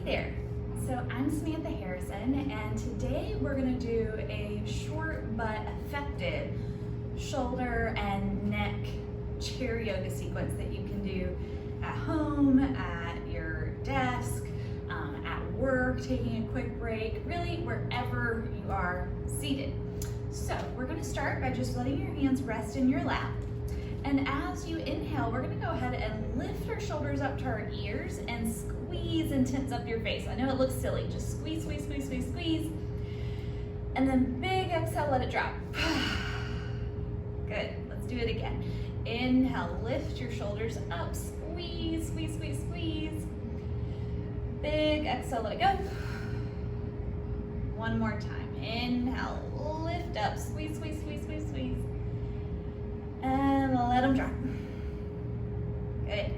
there. So I'm Samantha Harrison, and today we're going to do a short but effective shoulder and neck chair yoga sequence that you can do at home, at your desk, at work, taking a quick break, really wherever you are seated. So we're going to start by just letting your hands rest in your lap. And as you inhale, we're going to go ahead and lift our shoulders up to our ears and squeeze and tense up your face. I know it looks silly, just squeeze, squeeze, squeeze, squeeze, squeeze. And then big exhale, let it drop. Good, let's do it again. Inhale, lift your shoulders up, squeeze, squeeze, squeeze, squeeze. Big exhale, let it go. One more time. Inhale, lift up, squeeze, squeeze, squeeze, squeeze, squeeze. And let them drop. Good.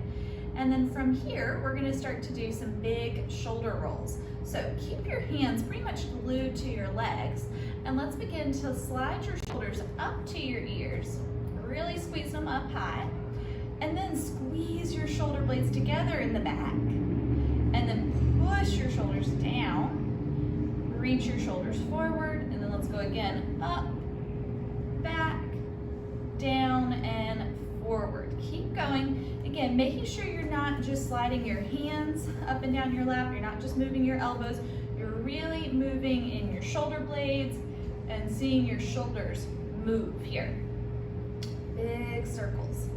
And then from here, we're going to start to do some big shoulder rolls. So keep your hands pretty much glued to your legs, and let's begin to slide your shoulders up to your ears. Really squeeze them up high, and then squeeze your shoulder blades together in the back, and then push your shoulders down, reach your shoulders forward, and then let's go again, up, back, down, and forward. Keep going. Again, making sure you're not just sliding your hands up and down your lap, you're not just moving your elbows, you're really moving in your shoulder blades and seeing your shoulders move here. Big circles.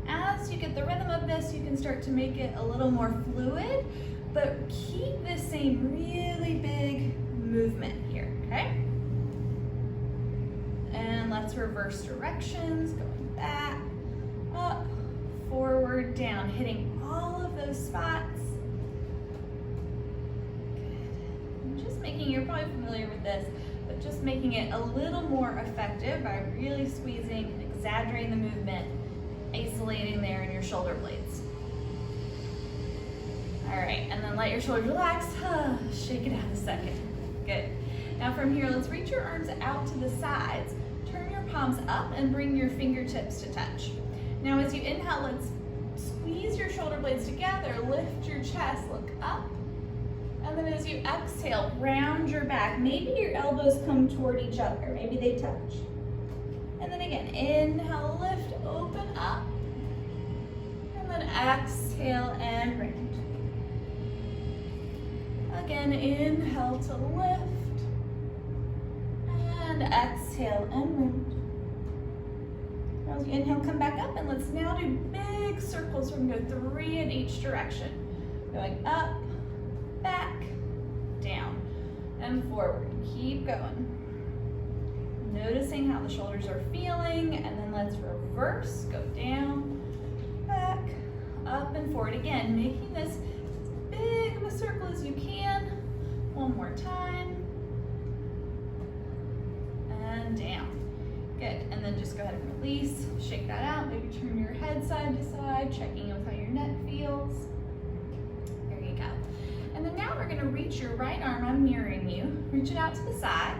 As you get the rhythm of this, you can start to make it a little more fluid, but keep this same really big movement here, okay? And let's reverse directions, going back, up, forward, down, hitting all of those spots. Good. I'm just making, you're probably familiar with this, but just making it a little more effective by really squeezing and exaggerating the movement, isolating there in your shoulder blades. All right, and then let your shoulders relax. Shake it out a second. Good. Now from here, let's reach your arms out to the sides. Turn your palms up and bring your fingertips to touch. Now as you inhale, let's squeeze your shoulder blades together, lift your chest, look up. And then as you exhale, round your back. Maybe your elbows come toward each other, maybe they touch. And then again, inhale, lift, open up. And then exhale and round. Again, inhale to lift. And exhale and round. Now as you inhale, come back up, and let's now do big circles. We're going to go 3 in each direction. Going up, back, down, and forward. Keep going. Noticing how the shoulders are feeling, and then let's reverse. Go down, back, up, and forward. Again, making this as big of a circle as you can. One more time. And down. Good, and then just go ahead and release, shake that out, maybe turn your head side to side, checking with how your neck feels. There you go. And then now we're gonna reach your right arm, I'm mirroring you, reach it out to the side,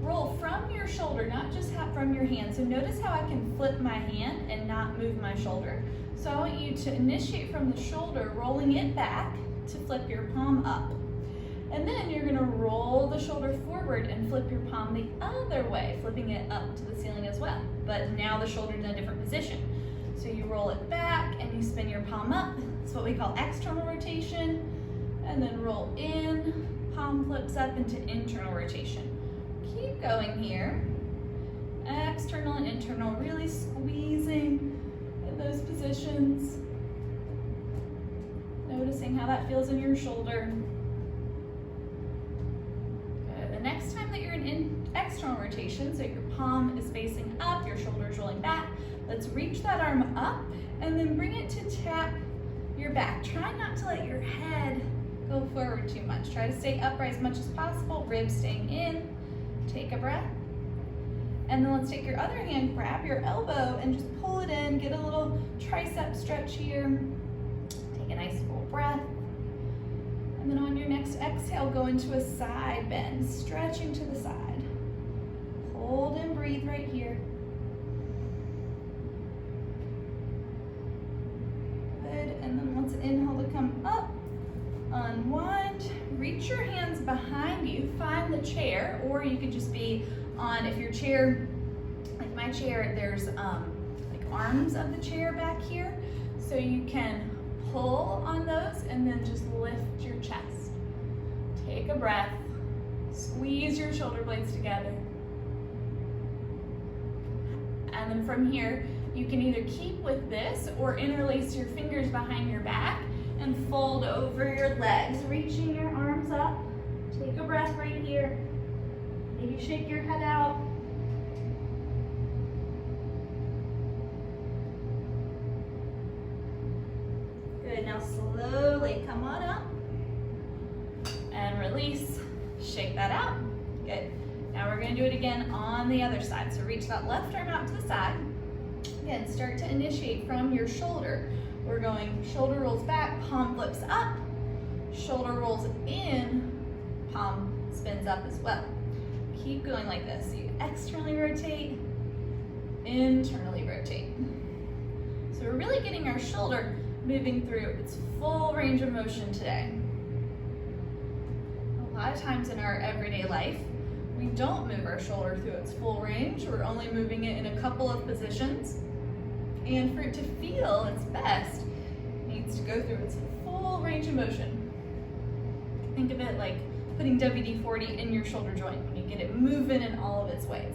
roll from your shoulder, not just from your hand. So notice how I can flip my hand and not move my shoulder. So I want you to initiate from the shoulder, rolling it back to flip your palm up. And then you're gonna roll the shoulder forward and flip your palm the other way, flipping it up to the ceiling as well. But now the shoulder's in a different position. So you roll it back and you spin your palm up. It's what we call external rotation. And then roll in, palm flips up into internal rotation. Keep going here. External and internal, really squeezing in those positions. Noticing how that feels in your shoulder. The next time that you're in external rotation, so your palm is facing up, your shoulder is rolling back, let's reach that arm up and then bring it to tap your back. Try not to let your head go forward too much. Try to stay upright as much as possible, ribs staying in. Take a breath. And then let's take your other hand, grab your elbow and just pull it in, get a little tricep stretch here. Take a nice full breath. And then on your next exhale, go into a side bend, stretching to the side. Hold and breathe right here. Good, and then let's inhale to come up, unwind. reach your hands behind you, find the chair, or you could just be on, if your chair, like my chair, there's like arms of the chair back here. So you can pull on those and then just lift your chest. Take a breath, squeeze your shoulder blades together. And then from here, you can either keep with this or interlace your fingers behind your back and fold over your legs, reaching your arms up. Take a breath right here. Maybe shake your head out. Good, now slowly come on up and release. Shake that out. Good. Now we're gonna do it again on the other side. So reach that left arm out to the side. Again, start to initiate from your shoulder. We're going shoulder rolls back, palm flips up, shoulder rolls in, palm spins up as well. Keep going like this. So you externally rotate, internally rotate. So we're really getting our shoulder moving through its full range of motion today. A lot of times in our everyday life, we don't move our shoulder through its full range. We're only moving it in a couple of positions. And for it to feel its best, it needs to go through its full range of motion. Think of it like putting WD-40 in your shoulder joint when you get it moving in all of its ways.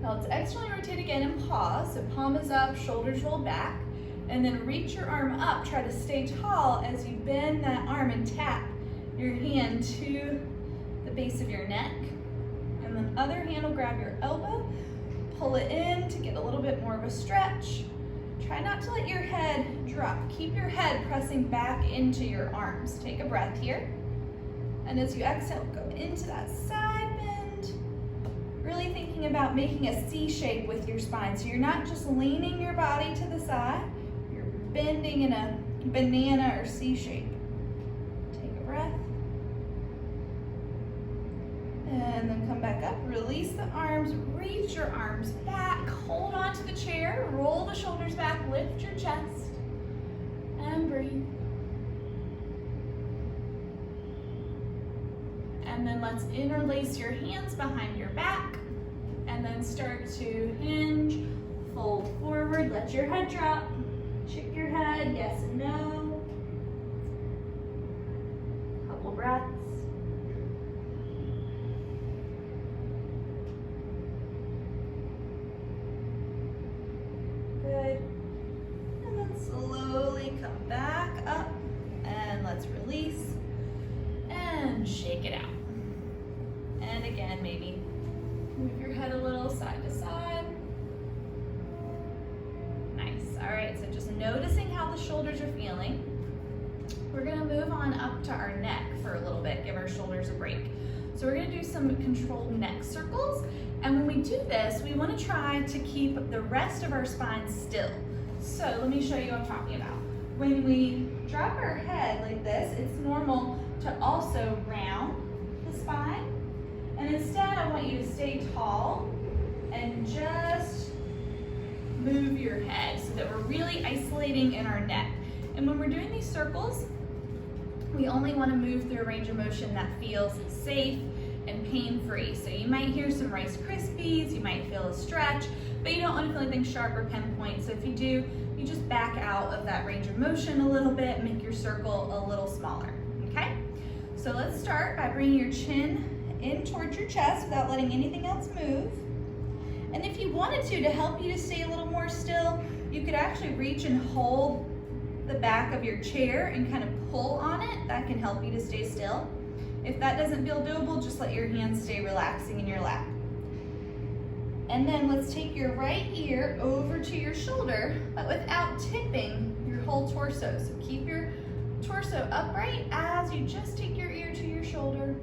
Now let's externally rotate again and pause. So palm is up, shoulders roll back, and then reach your arm up. Try to stay tall as you bend that arm and tap your hand to the base of your neck. And then other hand will grab your elbow, pull it in to get a little bit more of a stretch. Try not to let your head drop. Keep your head pressing back into your arms. Take a breath here. And as you exhale, go into that side bend. Really thinking about making a C shape with your spine. So you're not just leaning your body to the side, you're bending in a banana or C shape. Take a breath. And then come back up, release the arms, reach your arms back, hold on to the chair, roll the shoulders back, lift your chest, and breathe. And then let's interlace your hands behind your back, and then start to hinge, fold forward, let your head drop, shake your head, yes and no. Couple breaths. Good. And then slowly come back up and let's release and shake it out. And again, maybe move your head a little side to side. Nice. All right, so just noticing how the shoulders are feeling. We're gonna move on up to our neck for a little bit, give our shoulders a break. So we're gonna do some controlled neck circles. And when we do this, we wanna try to keep the rest of our spine still. So let me show you what I'm talking about. When we drop our head like this, it's normal to also round the spine. And instead, I want you to stay tall and just move your head so that we're really isolating in our neck. And when we're doing these circles, we only want to move through a range of motion that feels safe and pain-free. So you might hear some Rice Krispies, you might feel a stretch, but you don't want to feel anything sharp or pinpoint. So if you do, you just back out of that range of motion a little bit, make your circle a little smaller, okay? So let's start by bringing your chin in towards your chest without letting anything else move. And if you wanted to help you to stay a little more still, you could actually reach and hold the back of your chair and kind of pull on it. That can help you to stay still. If that doesn't feel doable, just let your hands stay relaxing in your lap. And then let's take your right ear over to your shoulder, but without tipping your whole torso. So keep your torso upright as you just take your ear to your shoulder.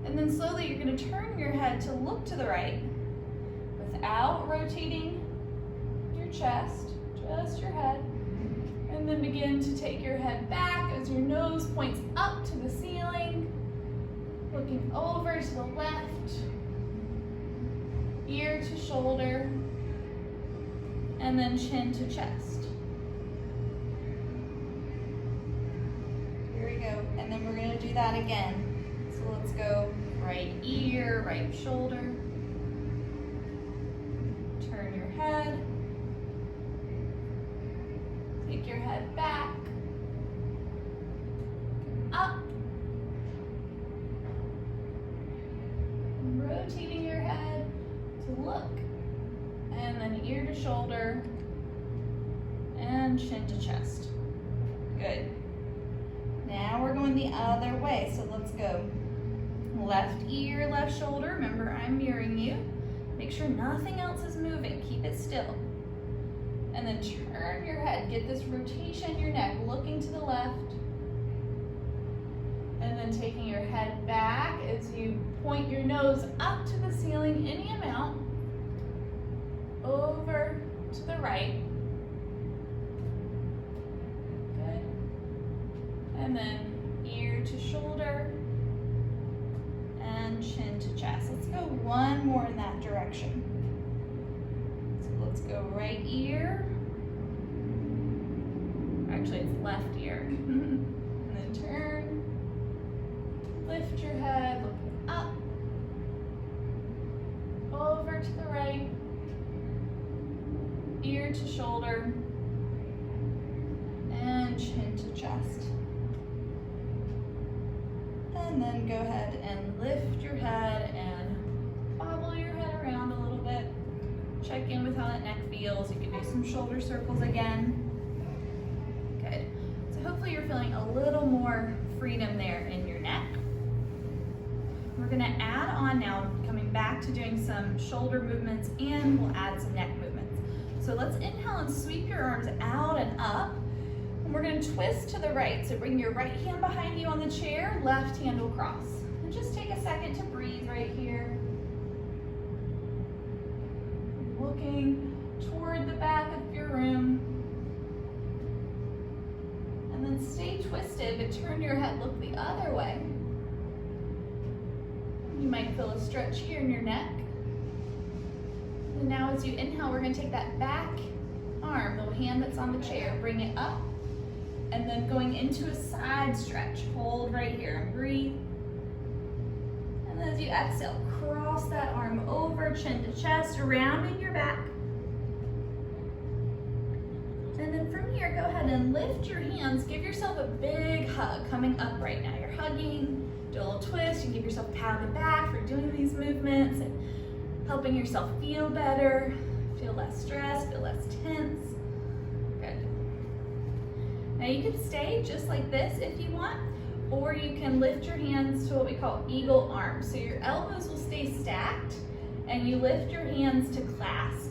And then slowly you're going to turn your head to look to the right without rotating your chest, just your head. And then begin to take your head back as your nose points up to the ceiling, looking over to the left, ear to shoulder, and then chin to chest. Here we go. And then we're going to do that again. So let's go right ear, right shoulder. Turn your head. Take your head back. Up. Rotating your head to look. And then ear to shoulder. And chin to chest. Good. Now we're going the other way, so let's go. Left ear, left shoulder. Remember, I'm mirroring you. Make sure nothing else is moving. Keep it still. And then turn your head. Get this rotation in your neck, looking to the left. And then taking your head back as you point your nose up to the ceiling, any amount. Over to the right. Good. And then ear to shoulder. And chin to chest. Let's go one more in that direction. So let's go right ear. Actually, it's left ear. And then turn. Lift your head, looking up. Over to the right. Ear to shoulder. And chin to chest. And then go ahead and lift your head and bobble your head around a little bit. Check in with how that neck feels. You can do some shoulder circles again. Good. So hopefully you're feeling a little more freedom there in your neck. We're gonna add on now, coming back to doing some shoulder movements, and we'll add some neck movements. So let's inhale and sweep your arms out and up. And we're going to twist to the right. So bring your right hand behind you on the chair, left hand will cross. And just take a second to breathe right here. Looking toward the back of your room. And then stay twisted, but turn your head, look the other way. You might feel a stretch here in your neck. And now as you inhale, we're going to take that back arm, the hand that's on the chair, bring it up. And then going into a side stretch. Hold right here and breathe. And then as you exhale, cross that arm over, chin to chest, rounding your back. And then from here, go ahead and lift your hands. Give yourself a big hug coming up right now. You're hugging, do a little twist. You can give yourself a pat on the back for doing these movements and helping yourself feel better, feel less stressed, feel less tense. Good. Now you can stay just like this if you want, or you can lift your hands to what we call eagle arms. So your elbows will stay stacked and you lift your hands to clasp,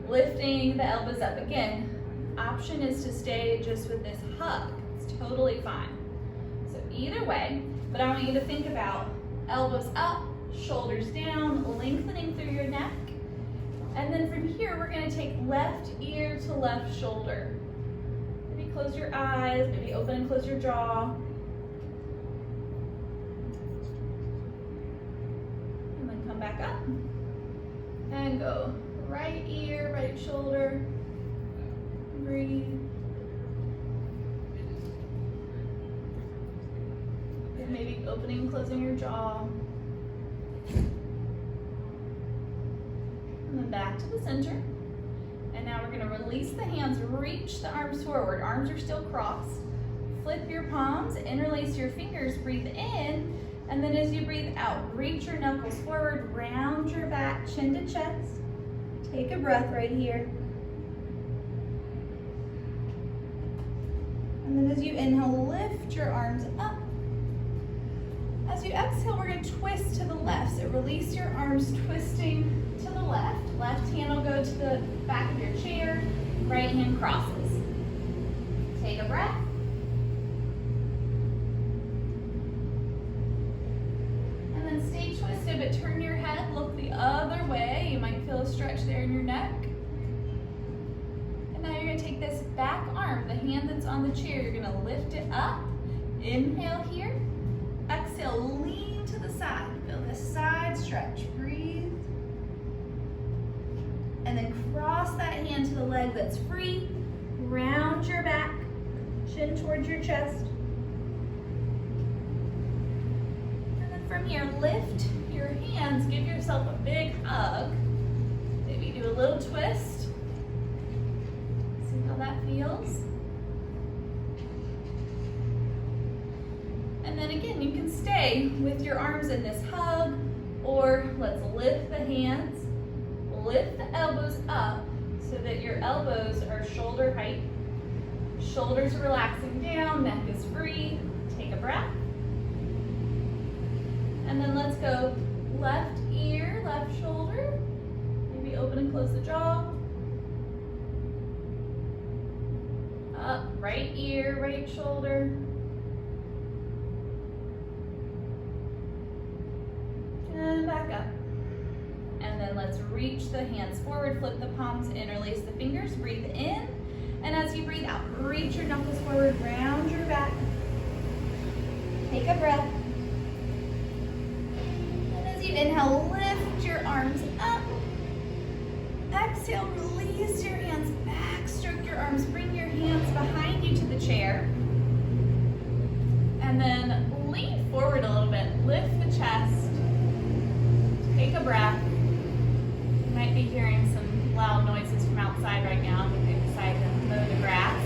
lifting the elbows up. Again, option is to stay just with this hug. It's totally fine. So either way, but I want you to think about elbows up, shoulders down, lengthening through your neck. And then from here, we're going to take left ear to left shoulder. Maybe close your eyes, maybe open and close your jaw. And then come back up. And go right ear, right shoulder. Breathe. And maybe opening and closing your jaw. And then back to the center. And now we're going to release the hands, reach the arms forward. Arms are still crossed. Flip your palms, interlace your fingers, breathe in, and then as you breathe out, reach your knuckles forward, round your back, chin to chest. Take a breath right here. And then as you inhale, lift your arms up. As you exhale, we're going to twist to the left. So release your arms, twisting to the left. Left hand will go to the back of your chair. Right hand crosses. Take a breath. And then stay twisted, but turn your head, look the other way. You might feel a stretch there in your neck. And now you're going to take this back arm, the hand that's on the chair, you're going to lift it up. Inhale here. Exhale, lean to the side. Feel this side stretch. Breathe. And then cross that hand to the leg that's free. Round your back. Chin towards your chest. from here, lift your hands, give yourself a big hug. Maybe do a little twist. See how that feels. And then again, you can stay with your arms in this hug, or let's lift the hands, lift the elbows up so that your elbows are shoulder height. Shoulders are relaxing down, neck is free. Take a breath. And then let's go left ear, left shoulder. Maybe open and close the jaw. Up, right ear, right shoulder. And back up. And then let's reach the hands forward, flip the palms, interlace the fingers, breathe in. And as you breathe out, reach your knuckles forward, round your back. Take a breath. And as you inhale, lift your arms up. Exhale, release your hands back, stroke your arms, bring your hands behind you to the chair. And then lean forward a little bit, lift the chest. Take a breath. You might be hearing some loud noises from outside right now. They decided to mow the grass.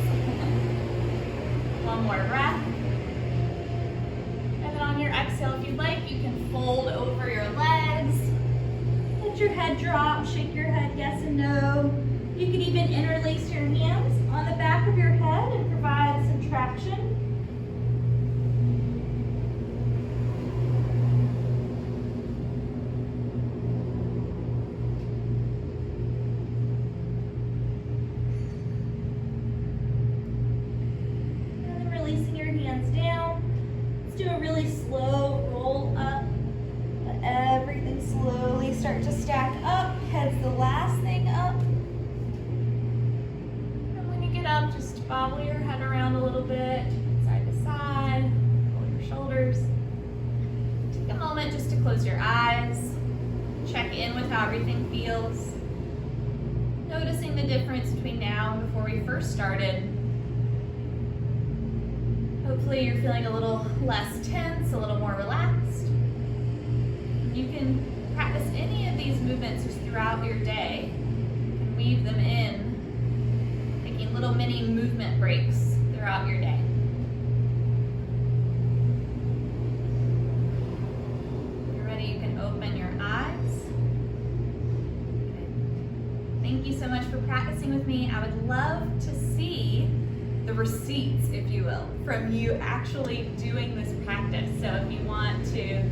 One more breath. And then on your exhale, if you'd like, you can fold over your legs. Let your head drop, shake your head yes and no. You can even interlace your hands on the back of your head and provide some traction. Start to stack up, head's the last thing up. And when you get up, just bobble your head around a little bit, side to side, pull your shoulders. Take a moment just to close your eyes, check in with how everything feels. Noticing the difference between now and before we first started. Hopefully you're feeling a little less tense, a little more relaxed. You can practice any of these movements just throughout your day and weave them in, taking little mini movement breaks throughout your day. When you're ready, you can open your eyes. Okay. Thank you so much for practicing with me. I would love to see the receipts, if you will, from you actually doing this practice. So if you want to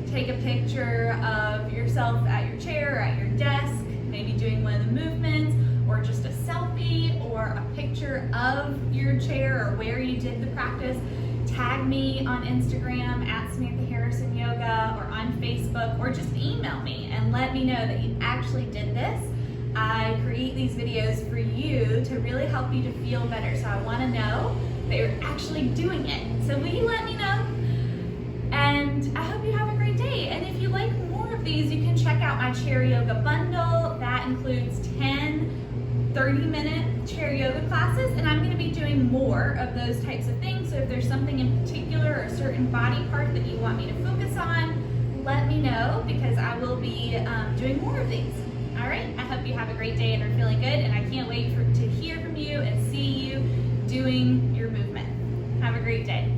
take a picture of yourself at your chair or at your desk, maybe doing one of the movements, or just a selfie or a picture of your chair or where you did the practice, tag me on Instagram at Samantha Harrison Yoga or on Facebook, or just email me and let me know that you actually did this. I create these videos for you to really help you to feel better. So I want to know that you're actually doing it. So will you let me know? And I hope you have a great day. And if you like more of these, you can check out my chair yoga bundle. That includes 10 30-minute chair yoga classes, and I'm going to be doing more of those types of things. So if there's something in particular or a certain body part that you want me to focus on, let me know, because I will be doing more of these. All right, I hope you have a great day and are feeling good, and I can't wait to hear from you and see you doing your movement. Have a great day.